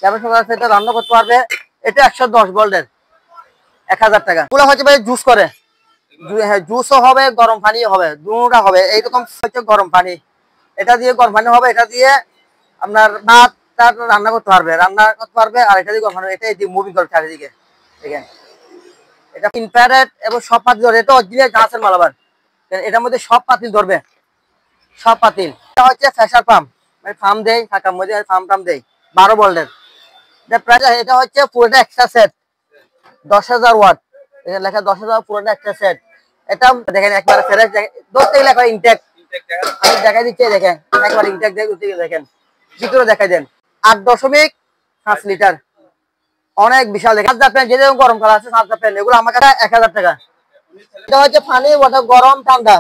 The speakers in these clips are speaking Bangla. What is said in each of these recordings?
ক্যাবেল শকার আছে, এটা রান্না করতে পারবে। এটা 110 ভোল্টের 1000 টাকা। এগুলো হচ্ছে ভাই জুস করে, হ্যাঁ জুসও হবে, গরম পানিও হবে, দুটোটা হবে। এইরকম হচ্ছে গরম পানি, এটা দিয়ে গরম পানি হবে, এটা দিয়ে আপনার ভাত রান্না করতে পারবে, আর এটা দিয়ে গরম পানি, এটা মুভিং করে চারিদিকে দেখেন। এটা ইনফ্রারেড এবং সব পাতিল ধরবে, এটা অরিজিনাল গাছের মাল আবার, এটার মধ্যে সব পাতিল ধরবে, সব পাতিল। এটা হচ্ছে প্রেসার পাম্প, মানে পাম্প দেয় ঢাকার মধ্যে, পাম্প দেয় 12 ভোল্টের। এটা হচ্ছে পুরোটা এক্সট্রা সেট, 10,000 ওয়াট, এখানে লেখা 10,000 পুরোটা এক্সট্রা সেট। এটা দেখেন একবার ফ্রেশ, দূর থেকে লেখা ইনটেক, আমি দেখাই দিচ্ছি দেখেন, একবার ইনটেক দেখেন, ভিতরে দেখাই দেন। 8.5 লিটার, অনেক বিশাল দেখেন। যেরকম গরম করা আছে এগুলো আমার কাছে 1000 টাকা। এটা হচ্ছে পানি ওয়াটার, গরম ঠান্ডা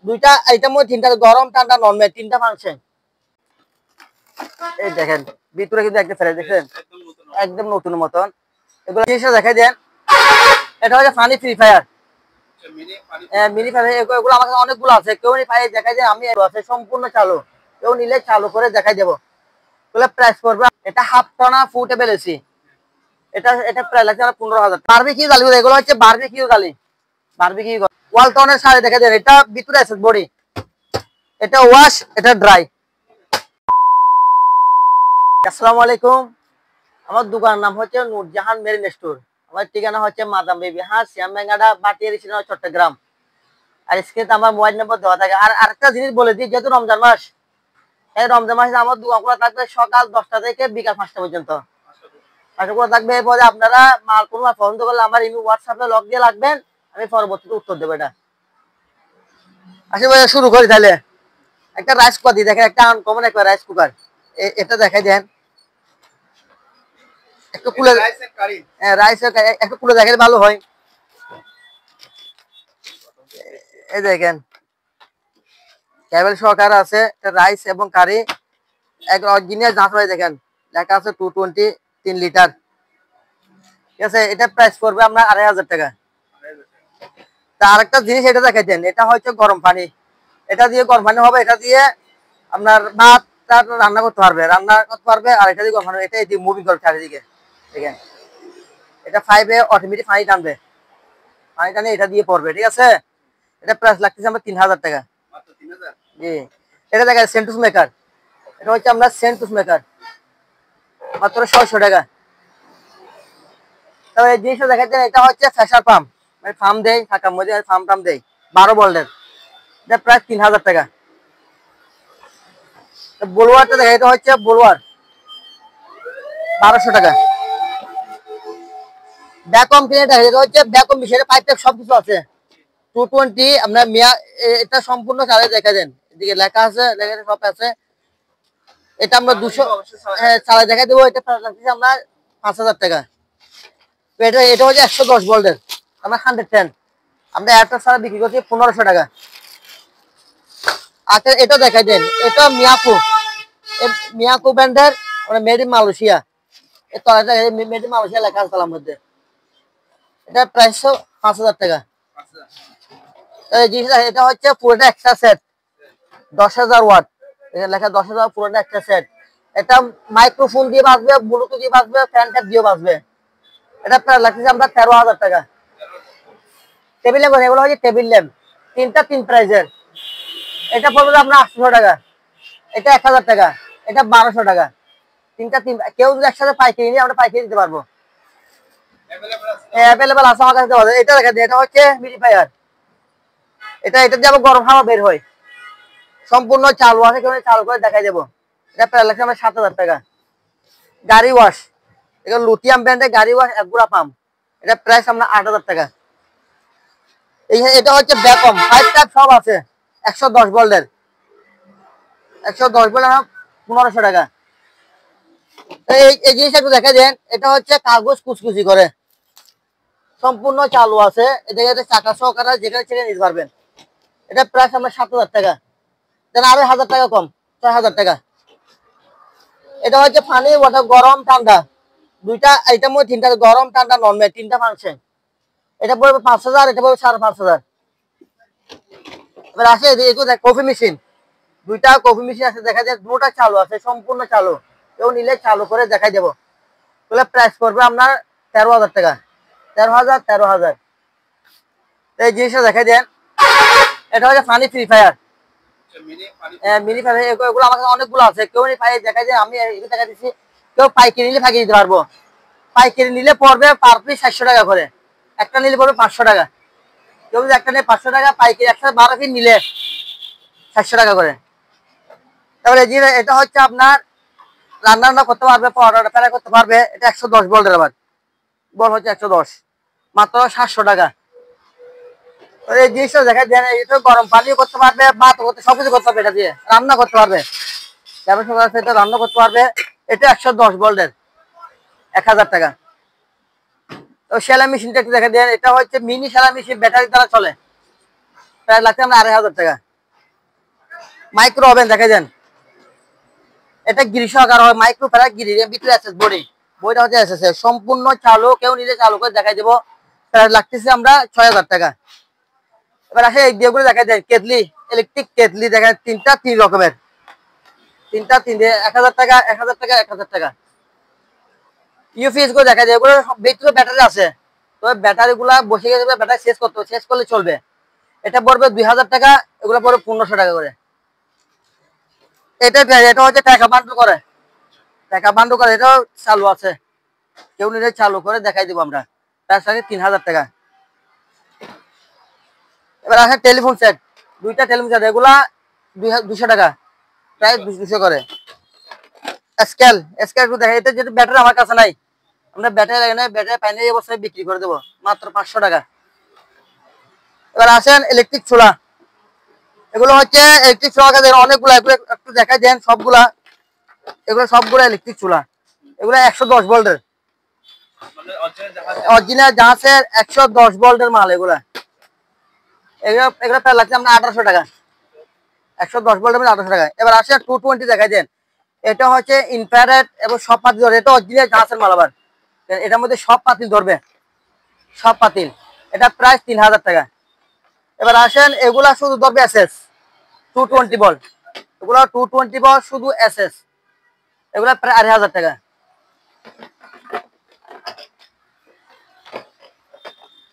দুইটা, এটার মধ্যে তিনটা, গরম ঠান্ডা নরমাল তিনটা ফাংশন। এই দেখেন ভিতরে কিন্তু একটা ফ্রেশ দেখেন, একদম নতুন মতন। এগুলো জিনিসটা দেখাই দেন। এটা হচ্ছে পানি ফ্রি ফায়ার, মিনি ফায়ার, এগুলো আমার কাছে অনেকগুলো আছে। কেউ নি ফায়ার দেখাই দেয়, আমি আছে সম্পূর্ণ চালু, কেউ নিলে চালু করে দেখাই দেবো। এগুলো প্রাইস পড়বে, এটা হাফ টনা ফুটে বেলেছি, এটা প্রায় লাগছে 15,000। বারবিকিউ জালি, এগুলো হচ্ছে বারবিকিউ জালি, বারবিকিউ ওয়ালটনের সাথে দেখা দেন। এটা ভিতরে আছে বডি, এটা ওয়াশ, এটা ড্রাই। আসসালামু আলাইকুম, আমার দোকানের নাম হচ্ছে নূরজাহান মেরিন স্টোর। আমার ঠিকানা হচ্ছে মাদাম বেবি হাঁস, শ্যামবাঙ্গাটা, বাটিয়ারি, চট্টগ্রাম। আর স্ক্রিনে আমার মোবাইল নম্বর দেওয়া থাকে। আর আরেকটা জিনিস বলে দিই, যেহেতু রমজান মাস, এই রমজান মাসে আমার দোকান খোলা থাকবে সকাল 10টা থেকে বিকাল 5টা পর্যন্ত। থাকবে। এরপরে আপনারা মাল কোনো পছন্দ করলে আমার ইমেল হোয়াটসঅ্যাপে লগ দিয়ে লাগবেন, আমি পরবর্তীতে উত্তর দেবো। এটা আসলে ভাই শুরু করি তাহলে। একটা রাইস কুকার দিই দেখেন, একটা আনকমন একটা রাইস কুকার, এটা দেখাই দেন একটু খুলে। হ্যাঁ রাইস একটু খুলে দেখেন ভালো হয়। এই দেখেন ক্যাবেল সহকারে আছে, রাইস এবং কারি, এক অরিজিনাল জাঁচ হয় দেখেন, লেখা আছে 220 3 লিটার। ঠিক আছে, এটা প্রাইস পড়বে আপনার 2,500 টাকা। তা আরেকটা জিনিস এটা দেখাই দেন, এটা হচ্ছে গরম পানি, এটা দিয়ে গরম পানি হবে, এটা দিয়ে আপনার ভাত রান্না করতে পারবে, আর এটা দিয়ে গরম পানি, এটা মুভিং করে চারিদিকে দেখেন। এটা 5-এ অটোমেটিক পানি টানবে, পানি টানে এটা দিয়ে পড়বে। ঠিক আছে, এটা প্রাইস লাগতেছে আমার 3,000 টাকা। জি, এটা দেখেন সেন্টুস মেকার, এটা হচ্ছে আপনার সেন্টুস মেকার, মাত্র 600 টাকা। তবে এই জিনিসটা দেখাচ্ছেন, এটা হচ্ছে প্রেসার পাম্প, মানে পাম্প দেয় ঢাকার মধ্যে, পাম্প দেয় 12 ভোল্টের, এটা প্রায় 3,000 টাকা। বোলওয়ারটা দেখা, এটা হচ্ছে বোলওয়ার 1200 টাকা। ব্যাকম এটা হচ্ছে ব্যাকম বিষয়ে পাইপ সবকিছু আছে, 220 আপনার মিয়া, এটা সম্পূর্ণ চালে দেখা দেন, এদিকে লেখা আছে, সব আছে। এটা আমরা 200 চালে দেখা দেবো, এটা লাগতেছে আপনার 5,000 টাকা। এটা হচ্ছে 110 ভোল্টের, আমরা 110, আমরা একটা সারা বিক্রি করছি 1500 টাকা। আচ্ছা এটা দেখাই দেন, এটা মিয়াকো ব্র্যান্ডের, made in Malaysia, made in Malaysia লেখা আছে তার মধ্যে। এটা প্রাইস 5,000 টাকা। এটা হচ্ছে পুরোটা একটা সেট, 10,000 ওয়াট, এখানে লেখা 10,000 পুরোটা একটা সেট। এটা মাইক্রোফোন দিয়ে বাজবে, ব্লুটুথ দিয়ে বাজবে, ফ্যান ট্যাপ দিয়ে বাজবে। এটা প্রায় লাগতেছে আমরা 13,000 টাকা। টেবিল ল্যাম্প, এগুলো হচ্ছে টেবিল ল্যাম্প, তিনটা 3 প্রাইজের। এটা পড়বে আপনার 800 টাকা, এটা 1,000 টাকা, এটা 1200 টাকা। তিনটা 3, কেউ যদি একসাথে পাইকারি নিয়ে আমরা পাইকারি দিতে পারবো, অ্যাভেলেবেল আছে আমার কাছে। এটা দেখা যায়, এটা হচ্ছে মিডিফায়ার, এটা দিয়ে আবার গরম হাওয়া বের হয়, সম্পূর্ণ চালু আছে, কেউ চালু করে দেখাই দেবো। এটা প্রায় লাগছে আমার 7,000 টাকা। গাড়ি ওয়াশ, এটা লুটিয়াম ব্র্যান্ডের গাড়ি ওয়াশ একগুড়া পাম্প, এটা প্রাইস আমরা 8,000 টাকা। এটা হচ্ছে ব্যাকম 5 টাইপ সব আছে, 110 ভোল্টের, 110 ভোল্ট 1500 টাকা। এই জিনিসটা একটু দেখা দেন, এটা হচ্ছে কাগজ কুচকুচি করে, সম্পূর্ণ চালু আছে, এটা চাকা সহকারে যেখানে ছেড়ে নিতে পারবেন। এটা প্রাইস আমরা 7,000 টাকা, দেন আরো 1,000 টাকা কম, 6,000 টাকা। এটা হচ্ছে পানি ওয়াটার, গরম ঠান্ডা দুইটা, এটার মধ্যে তিনটা, গরম ঠান্ডা নরমাল তিনটা ফাংশন। এটা পড়বে 5,000, এটা পড়বে 5,500। এবার আসে কফি মেশিন, দুইটা কফি মেশিন আছে দেখা যায়, দুটা চালু আছে, সম্পূর্ণ চালু, কেউ নিলে চালু করে দেখাই দেবো। এগুলো প্রাইস পড়বে আপনার 13,000 টাকা। 13,000। এই জিনিসটা দেখাই দেন, এটা হচ্ছে funny free fire, mini fire. এগুলো আমার কাছে অনেকগুলো আছে, কেউ পাই দেখাই যায়, আমি দেখা দিচ্ছি। কেউ পাইকারি নিলে ফাঁকি দিতে পারবো। পাইকারি নিলে পড়বে পার পিস 700 টাকা করে, একটা নিলে পড়বে 500 টাকা। কেউ যদি একটা নিয়ে 500 টাকা, পাইকারি একসাথে 12 পিস নিলে 700 টাকা করে। তারপরে এটা হচ্ছে আপনার রান্না করতে পারবে, পরোটা ফ্রাই করতে পারবে। এটা 110 ভোল্টের, আবার বল হচ্ছে 110, মাত্র 700 টাকা। এই জিনিসটা দেখা যায়, এটা গরম পানিও করতে পারবে, ভাত করতে, সবকিছু করতে পারবে। এটা দিয়ে রান্না করতে পারবে, এটা রান্না করতে পারবে। এটা 110 ভোল্টের, 1000 টাকা। তো সেলাই মেশিনটা একটু দেখা দেন, এটা হচ্ছে মিনি সেলাই মেশিন, ব্যাটারি দ্বারা চলে, প্রায় লাগছে আমরা 2500 টাকা। মাইক্রো ওভেন দেখা দেন, এটা গ্রিস আকার হয়, মাইক্রো ফেরা গ্রিল, ভিতরে আছে বডি, বইটা হচ্ছে এসএস সম্পূর্ণ চালু, কেউ নিলে চালু করে দেখাই দেবো। প্রায় লাগতেছে আমরা 6000 টাকা। এবার আসে এই দিয়ে দেখা যায় কেটলি, ইলেকট্রিক কেটলি দেখা যায়, তিন রকমের, তিনটে 1000 টাকা, 1000 টাকা, 1000 টাকা। ইউপিএস গুলো দেখা যায়, এগুলো ভিতরে ব্যাটারি আছে, তো ব্যাটারি গুলা বসে গেছে, ব্যাটারি শেষ করলে চলবে। এটা পড়বে 2000 টাকা, এগুলো পড়বে 1500 টাকা করে। এটা হচ্ছে টাকা বান্ডল করে, এটাও চালু আছে, কেউ নিলে চালু করে দেখাই দিব আমরা, তার সঙ্গে 3000 টাকা। এবার আসে টেলিফোন সেট, দুইটা টেলিফোন সেট, এগুলা 200 টাকা, প্রায় 200 করে। স্কেল দেখা, এটা যেটা ব্যাটারি আমার কাছে নাই, আমরা ব্যাটারি লাগে না, ব্যাটারি পাইনি, এই বছর বিক্রি করে দেবো মাত্র 500 টাকা। এবার আসেন ইলেকট্রিক চুলা, এগুলো হচ্ছে ইলেকট্রিক চুলা, অনেকগুলা, এগুলো একটু দেখাই দেন সবগুলা। এগুলো সবগুলো ইলেকট্রিক চুলা, এগুলো 110 ভোল্টের, অরিজিনাল জাহাজের 110 ভোল্টের মাল। এগুলো প্রায় লাগছে আমরা 1800 টাকা, 110 ভোল্টের 1800 টাকা। এবার আসে 220 দেখাই দেন, এটা হচ্ছে ইনফ্রারেড এবং সব পাতিল ধরে, এটা অরিজিনাল জাহাজের মাল, আবার এটার মধ্যে সব পাতিল ধরবে, সব পাতিল। এটা প্রায় 3000 টাকা। এবার আসেন এগুলা শুধু ধরবে এসএস 220 ভোল্ট, এগুলা 220 ভোল্ট শুধু এসএস, এগুলা প্রায় 2500 টাকা।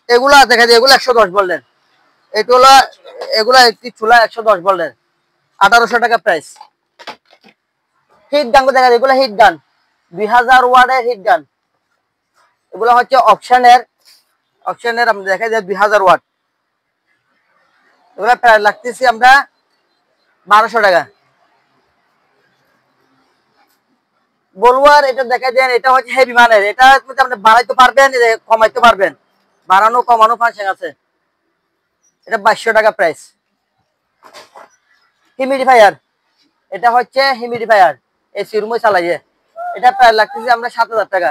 এগুলা দেখা যায়, এগুলো 110 ভোল্টের, এগুলা একটি চুলা 110 ভোল্টের, 1800 টাকা প্রাইস। হিট গান দেখা যায়, এগুলো হিট গান, 2000 ওয়াটের হিট গান, এগুলো হচ্ছে অপশনের আমরা দেখা যায় 2000 ওয়াট, এগুলো প্রায় লাগতেছি আমরা 1200 টাকা। বলুয়ার এটা দেখা যায়, এটা হচ্ছে হেভি মানের, এটা আপনি বাড়াইতে পারবেন, কমাইতে পারবেন, বাড়ানো কমানো ফাংশন আছে। এটা 2200 টাকা প্রাইস। হিউমিডিফায়ার, এটা হচ্ছে হিউমিডিফায়ার, এসি রুমে চালাইয়ে, এটা প্রায় লাগতেছে আমরা 7000 টাকা।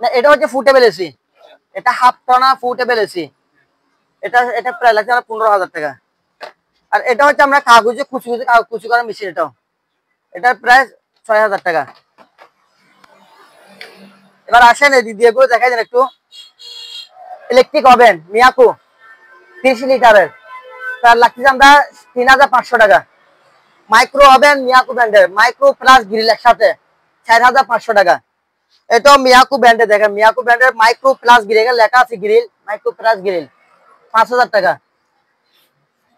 না, এটা হচ্ছে ফুটেবল এসি, এটা হাফ টনা ফুটেবল এসি, এটা প্রায় লাগছে আমরা 15000 টাকা। আর এটা হচ্ছে আমরা কাগজে কুচি করার মেশিন, এটার প্রায় 6000 টাকা। এবার আসেন এই দিয়ে গুলো দেখাই দেন একটু। ইলেকট্রিক ওভেন মিয়াকো 30 লিটারের, তার লাগতেছে আমরা 3500 টাকা। মাইক্রো ওভেন মিয়াকো ব্র্যান্ডের, মাইক্রো প্লাস গ্রিল একসাথে 4500 টাকা। এটাও মিয়াকো ব্র্যান্ডে, দেখেন মিয়াকো ব্র্যান্ডের মাইক্রো প্লাস গ্রিল, লেখা আছে গ্রিল, মাইক্রো প্লাস গ্রিল 5000 টাকা।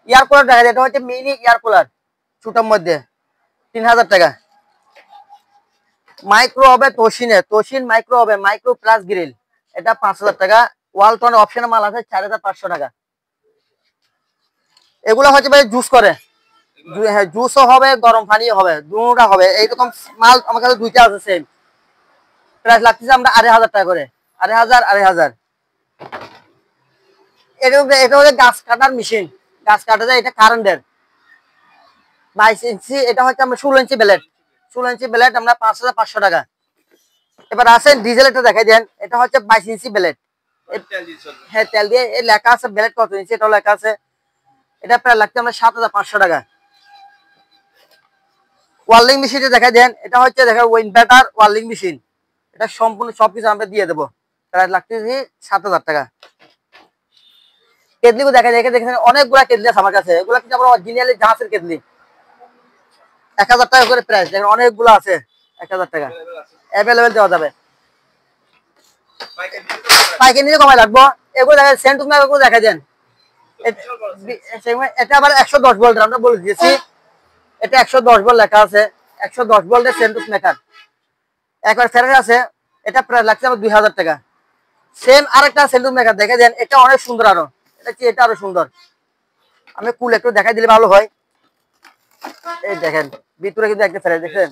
এয়ার কুলার দেখা যায়, এটা হচ্ছে মিনি এয়ার কুলার ছোটোর মধ্যে 3000 টাকা। মাইক্রো ওভেন তোশিন micro oven micro plus grill, এটা 5000 টাকা। ওয়ালটন অপশনের মাল আছে 4500 টাকা। এগুলো হচ্ছে ভাই জুস করে, হ্যাঁ জুসও হবে, গরম পানিও হবে, দুটোটা হবে, এইরকম মাল আমার কাছে দুইটা আছে সেম। প্রাইস লাগতেছে আমরা 2500 টাকা করে, 2500। এটা হচ্ছে গাছ কাটার মেশিন, গাছ কাটা যায়, এটা কারেন্টের 22 ইঞ্চি, এটা হচ্ছে আমরা 16 ইঞ্চি ব্লেড, 16 ইঞ্চি ব্লেড আমরা 5500 টাকা। এবার আসেন ডিজেলটা দেখাই দেন, এটা হচ্ছে 22 ইঞ্চি ব্লেড, হ্যাঁ তেল দিয়ে, লেখা আছে ব্লেড কত ইঞ্চি, এটাও লেখা আছে, এটা প্রায় লাগছে আমরা 7500 টাকা। ওয়ার্লিং মেশিনটা দেখাই দেন, এটা হচ্ছে দেখা ইনভার্টার ওয়ার্লিং মেশিন, এটা সম্পূর্ণ সবকিছু আমরা দিয়ে দেবো, প্রায় লাগতেছি 7000 টাকা। কেটলি দেখা যায়, দেখেন অনেকগুলা কেটলি আছে আমার কাছে, এগুলো কিন্তু আমরা অরিজিনালি জাহাজের কেটলি, 1000 টাকা করে প্রাইস, দেখেন অনেকগুলো আছে, 1000 টাকা অ্যাভেলেবেল দেওয়া যাবে। পাইকারি নিলে কমাই লাগবো। এগুলো দেখা সেন্টুস মেকার গুলো দেখা দেন, এটা আবার 110 ভোল্ট আমরা বলে দিয়েছি, এটা 110 ভোল্ট লেখা আছে, 110 ভোল্টের সেন্টুস মেকার একবার ফেরার আছে। এটা প্রায় লাগছে আমার 2000 টাকা। সেম আরেকটা সেন্টুস মেকার দেখে দেন, এটা অনেক সুন্দর, আরো এটা আরো সুন্দর। আমি কুল একটু দেখাই দিলে ভালো হয়। এই দেখেন ভিতরে কিন্তু একটা ফেরার দেখেন,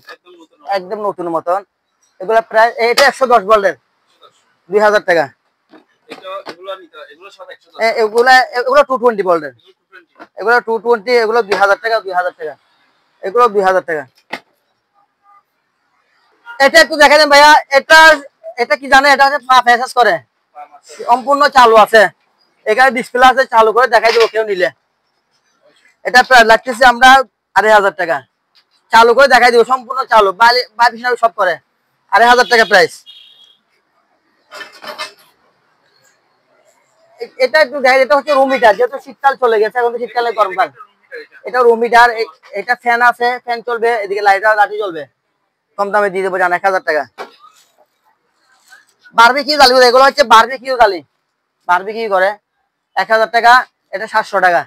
একদম নতুন মতন। এগুলা প্রায় এটা 110 ভোল্টের 2000 টাকা। এগুলা এগুলো 220 ভোল্টের, এগুলো 220, এগুলো 2000 টাকা, 2000 টাকা, এগুলো 2000 টাকা। এটা একটু দেখা দেন ভাইয়া, এটা এটা কি জানে, এটা হচ্ছে পা ফেসাস করে, সম্পূর্ণ চালু আছে, এখানে ডিসপ্লে আছে, চালু করে দেখাই দেবো কেউ নিলে। এটা প্রায় লাগতেছে আমরা 2500 টাকা, চালু করে দেখাই দিব, সম্পূর্ণ চালু, বাইরে সব করে 2500 টাকা প্রাইস। এটা একটু দেখাই, এটা হচ্ছে রুম হিটার, যেহেতু শীতকাল চলে গেছে, এখন তো শীতকালে গরমকাল। এটা রুম হিটার, এটা ফ্যান আছে, ফ্যান চলবে, এদিকে লাইট লাঠি চলবে, কম দামে দিয়ে দেবো জান 1000 টাকা। বারবিকিউ জালি, এগুলো হচ্ছে বারবিকিউ জালি, বারবিকিউ করে 1000 টাকা, এটা 700 টাকা।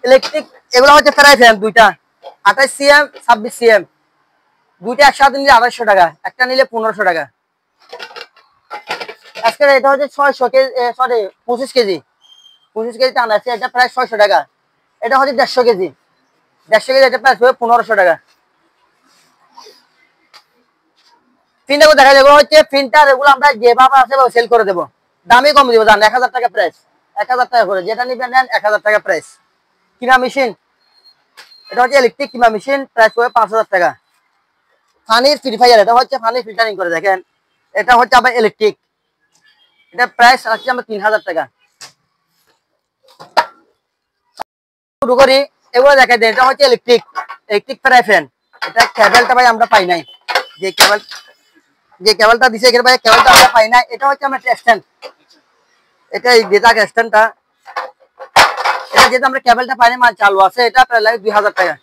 ইলেকট্রিক এগুলো হচ্ছে ফ্রাই ফ্যান, দুইটা 28 সিএম 26 সিএম, দুইটা একসাথে নিলে 250 টাকা, একটা নিলে 1500 টাকা। আজকে এটা হচ্ছে 600 কেজি, সরি 25 কেজি, 25 কেজি টান আছে, এটা প্রায় 600 টাকা। এটা হচ্ছে 150 কেজি, 150 কেজি, এটা প্রাইস হবে 1500 টাকা। প্রিন্টার দেখা যাবে, হচ্ছে প্রিন্টার, এগুলো আমরা যেভাবে আছে সেল করে দেবো, দামই কম দিব, জান 1000 টাকা প্রাইস, 1000 টাকা করে, যেটা নিবেন নেন 1000 টাকা প্রাইস। কিমা মেশিন, এটা হচ্ছে ইলেকট্রিক কিমা মেশিন, প্রাইস হবে 5000 টাকা। পানির পিউরিফায়ার, এটা হচ্ছে পানি ফিল্টারিং করে, দেখেন এটা হচ্ছে আবার ইলেকট্রিক, এটা প্রাইস আছে আমরা 3000 টাকা। শুরু করি, এগুলো দেখাই দেন, এটা হচ্ছে ইলেকট্রিক, ইলেকট্রিক ফ্রাই ফ্যান। এটা কেবলটা ভাই আমরা পাই নাই, যে কেবলটা দিছে এখানে ভাই, কেবলটা আমরা পাই নাই। এটা হচ্ছে আমরা স্ট্যান্ড, এটা এই যেটা স্ট্যান্ডটা, এটা যেটা আমরা কেবলটা পাই নাই, মাল চালু আছে, এটা প্রায় লাগে 2000 টাকা।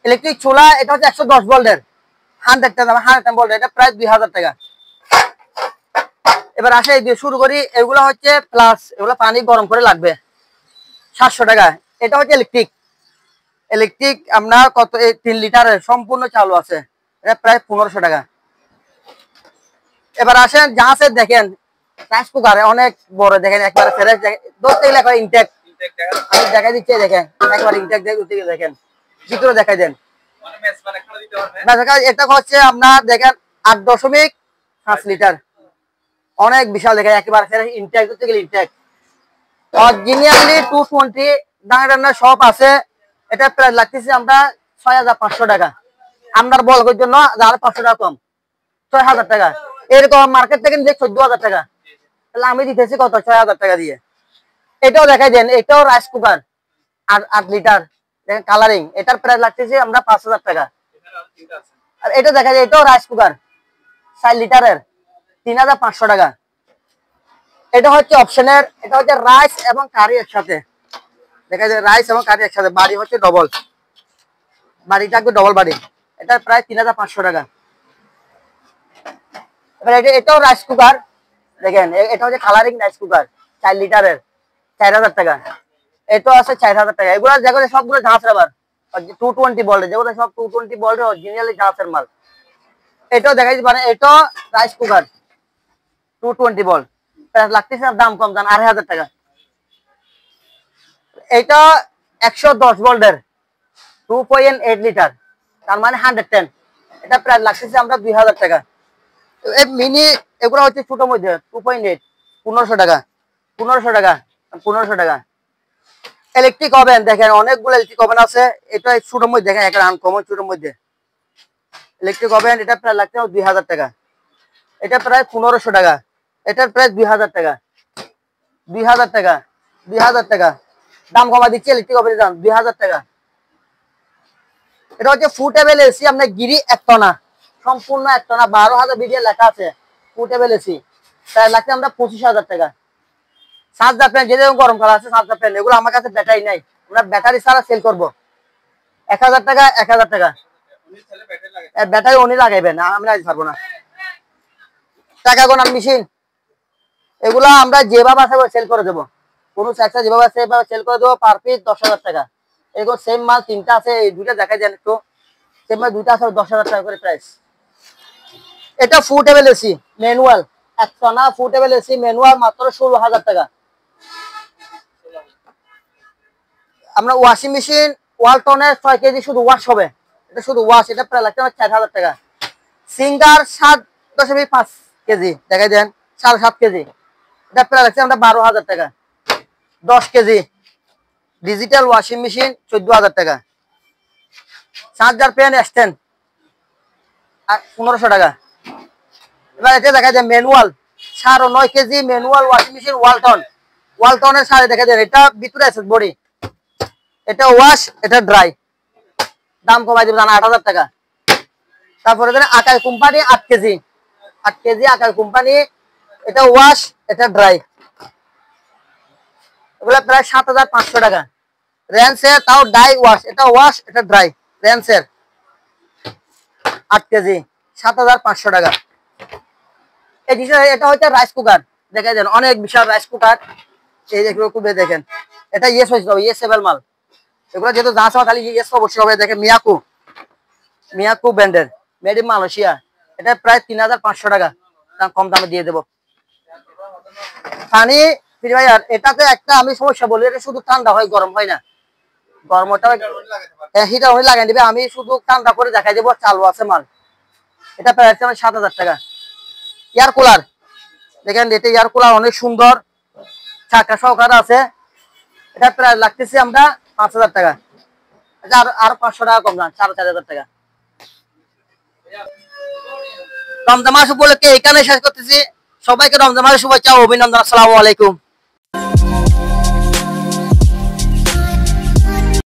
ইলেকট্রিক চুলা, এটা হচ্ছে 110 ভোল্টের 100 ভোল্ট, এটা প্রায় 2000 টাকা। এবার আসে শুরু করি, এগুলো হচ্ছে প্লাস, এগুলো পানি গরম করে লাগবে 700 টাকা। এটা হচ্ছে ইলেকট্রিক, ইলেকট্রিক আমরা কত 3 লিটারের সম্পূর্ণ চালু আছে, এটা প্রায় 1500 টাকা। এবার আসেন জাহাজের, দেখেন রাইস কুকার অনেক বড়, দেখেন একবারে ফ্রেশ, ধরতে গেলে একবার ইনটেক, আমি দেখাই দিচ্ছি, দেখেন একবার ইনটেক দেখেন, ভিতরে দেখাই দেন। এটা হচ্ছে আপনার দেখেন 8.5 লিটার, অনেক বিশাল, দেখেন একেবারে ফ্রেশ ইনটেক, ধরতে গেলে ইনটেক, অরিজিনালি 220 ডাঙা সব আছে। এটা প্রায় লাগতেছে আমরা 6500 টাকা, আপনার বলকের জন্য আর 500 টাকা কম, 6000 টাকা। এরকম মার্কেট থেকে নিয়ে 14000 টাকা, তাহলে আমি দিতেছি কত, 6000 টাকা দিয়ে। এটাও দেখাই দেন, এটাও রাইস কুকার 8 লিটার, দেখেন কালারিং, এটার প্রাইস লাগতেছে আমরা 5000 টাকা। আর এটা দেখা যায়, এটাও রাইস কুকার 4 লিটারের 3500 টাকা। এটা হচ্ছে অপশনের, এটা হচ্ছে রাইস এবং কারি একসাথে, দেখা যায় রাইস এবং কারি একসাথে, বাড়ি হচ্ছে ডবল, বাড়ি থাকবে ডবল বাড়ি, এটা প্রায় 3500 টাকা। এবার এটাও রাইস কুকার, দেখেন এটা হচ্ছে কালারিং রাইস কুকার 4 লিটারের 4000 টাকা। এটাও আছে 4000 টাকা। এগুলো যেগুলো সবগুলো ঝাঁসের, আবার 220 ভোল্টের, যেগুলো সব 220 ভোল্টের অরিজিনালি ঝাঁসের মাল। এটাও দেখাই দিতে পারেন, এটাও রাইস কুকার 220 ভোল্ট, লাগতেছে দাম কম, দাম 2500 টাকা। এটা 110 ভোল্টের 2.8 লিটার, তার মানে 110, এটা প্রায় লাগতেছে আমরা 2000 টাকা। এই মিনি এগুলো হচ্ছে ছোট মধ্যে 2.8, 1500 টাকা, 1500 টাকা, 1500 টাকা। ইলেকট্রিক ওভেন, দেখেন অনেকগুলো ইলেকট্রিক ওভেন আছে, এটা ছোট মধ্যে দেখেন একটা আনকমন ছোট মধ্যে ইলেকট্রিক ওভেন, এটা প্রায় লাগছে 2000 টাকা, এটা প্রায় 1500 টাকা, এটার প্রায় 2000 টাকা, 2000 টাকা, 2000 টাকা, দাম কমা দিচ্ছে ইলেকট্রিক ওভেনের দাম 2000 টাকা। এটা হচ্ছে ফুটেবল এসি, আপনার গিরি একটনা, সম্পূর্ণ একটনা, 12000 বিডিএ লেখা আছে, ফুটেবল এসি, তাই লাগছে আমরা 25000 টাকা। চার্জার ফ্যান, যে গরম কাল আছে চার্জার ফ্যান, এগুলো আমার কাছে ব্যাটারি নাই, আমরা ব্যাটারি ছাড়া সেল করবো 1000 টাকা, 1000 টাকা। ব্যাটারি উনি লাগাইবেন, আমি লাগাইতে পারবো না। টাকা গোনার মেশিন, এগুলো আমরা যেভাবে আছে সেল করে দেবো, কোনো চাকরি যেভাবে আছে সেভাবে সেল করে দেবো। পার পিস 10,000 টাকা। এগুলো সেম মাল তিনটা আছে, এই দুইটা দেখাই দেন একটু। সেম মাল দুইটা আছে, 10,000 টাকা করে প্রাইস। এটা ফুটেবল এসি ম্যানুয়াল, একটানা ফুটেবল এসি ম্যানুয়াল, মাত্র 16,000 টাকা। আমরা ওয়াশিং মেশিন ওয়ালটনের 6 কেজি শুধু ওয়াশ হবে, এটা শুধু ওয়াশ, এটা প্রায় লাগছে আমার 4,000 টাকা। সিঙ্গার 7.5 কেজি দেখাই দেন, 7.5 কেজি, এটা প্রায় লাগছে আমরা 12,000 টাকা। 10 কেজি ডিজিটাল ওয়াশিং মেশিন 14,000 টাকা। চার্জার পেন স্ট্যান্ড 1500 টাকা। এবার এটা দেখা যায় manual 9.5 KG manual washing machine Walton, ওয়ালটনের সাড়ে দেখা যায়, এটা ভিতরে আছে বডি, এটা ওয়াশ এটা ড্রাই, দাম কমাই দেবেন 8,000 টাকা। তারপরে আকাই কোম্পানি 8 কেজি, 8 কেজি আকাই কোম্পানি, এটা ওয়াশ এটা ড্রাই, এগুলো প্রায় 7,500 টাকা। রেন্সের তাও ডাই ওয়াশ, এটা ওয়াশ এটা ড্রাই, রেন্সের 8 কেজি 7,500 টাকা। এই জিনিসটা এটা হচ্ছে রাইস কুকার, দেখে দেন অনেক বিশাল রাইস কুকার, এই দেখেন এটা ইয়েস হয়েছে, ইয়েস এভেল মাল। এগুলো যেহেতু যা আছে তাহলে ইয়েস অবশ্যই হবে। দেখেন মিয়াকু, মিয়াকু ব্র্যান্ডের, মেড ইন মালয়েশিয়া, এটা প্রায় 3,500 টাকা, কম দামে দিয়ে দেবো। পানি পিউরিফায়ার, এটাতে একটা আমি সমস্যা বলি, এটা শুধু ঠান্ডা হয় গরম হয় না, গরমটা হিটার হয়ে লাগাই দিবে, আমি শুধু ঠান্ডা করে দেখাই দেবো, চালু আছে মাল। এটা প্রায় 7,000 টাকা। এয়ার কুলার দেখেন, এটা এয়ার কুলার অনেক সুন্দর, চাকা সহকারে আছে, এটা প্রায় লাগতেছে আমরা 5,000 টাকা। আর 500 টাকা কম দাম, 4,500 টাকা। রমজান মাস উপলক্ষে এখানে শেষ করতেছি। সবাইকে রমজান মাসের শুভেচ্ছা ও অভিনন্দন। আসসালামু আলাইকুম।